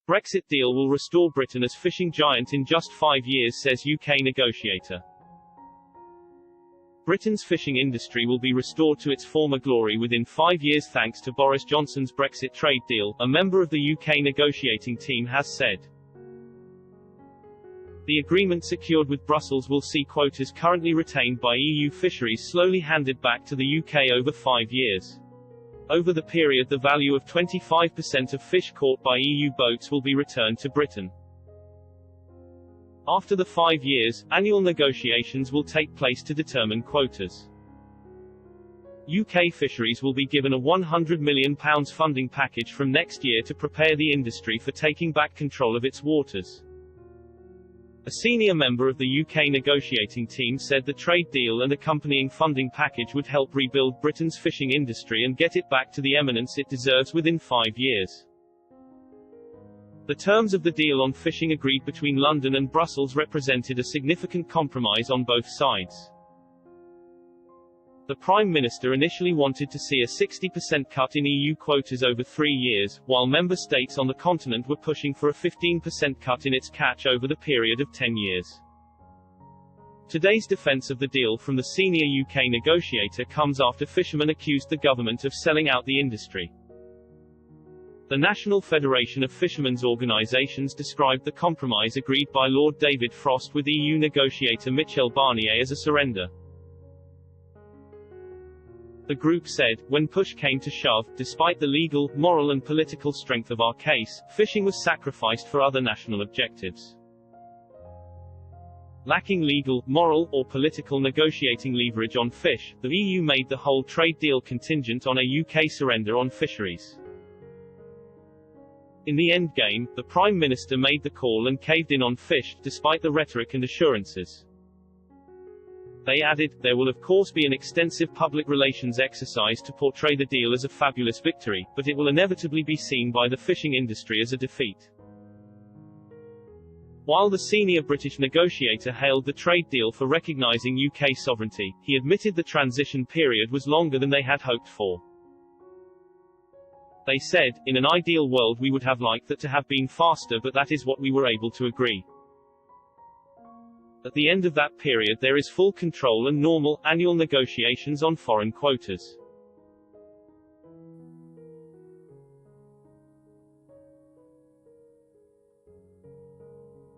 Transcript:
Brexit deal will restore Britain as fishing giant in just 5 years, says UK negotiator. Britain's fishing industry will be restored to its former glory within 5 years thanks to Boris Johnson's Brexit trade deal, a member of the UK negotiating team has said. The agreement secured with Brussels will see quotas currently retained by EU fisheries slowly handed back to the UK over 5 years. Over the period, the value of 25% of fish caught by EU boats will be returned to Britain. After the 5 years, annual negotiations will take place to determine quotas. UK fisheries will be given a £100 million funding package from next year to prepare the industry for taking back control of its waters. A senior member of the UK negotiating team said the trade deal and accompanying funding package would help rebuild Britain's fishing industry and get it back to the eminence it deserves within 5 years. The terms of the deal on fishing agreed between London and Brussels represented a significant compromise on both sides. The Prime Minister initially wanted to see a 60% cut in EU quotas over 3 years, while member states on the continent were pushing for a 15% cut in its catch over the period of 10 years. Today's defence of the deal from the senior UK negotiator comes after fishermen accused the government of selling out the industry. The National Federation of Fishermen's Organisations described the compromise agreed by Lord David Frost with EU negotiator Michel Barnier as a surrender. The group said, when push came to shove, despite the legal, moral and political strength of our case, fishing was sacrificed for other national objectives. Lacking legal, moral, or political negotiating leverage on fish, the EU made the whole trade deal contingent on a UK surrender on fisheries. In the endgame, the Prime Minister made the call and caved in on fish, despite the rhetoric and assurances. They added, there will of course be an extensive public relations exercise to portray the deal as a fabulous victory, but it will inevitably be seen by the fishing industry as a defeat. While the senior British negotiator hailed the trade deal for recognising UK sovereignty, he admitted the transition period was longer than they had hoped for. They said, in an ideal world we would have liked that to have been faster, but that is what we were able to agree. At the end of that period there is full control and normal, annual negotiations on foreign quotas.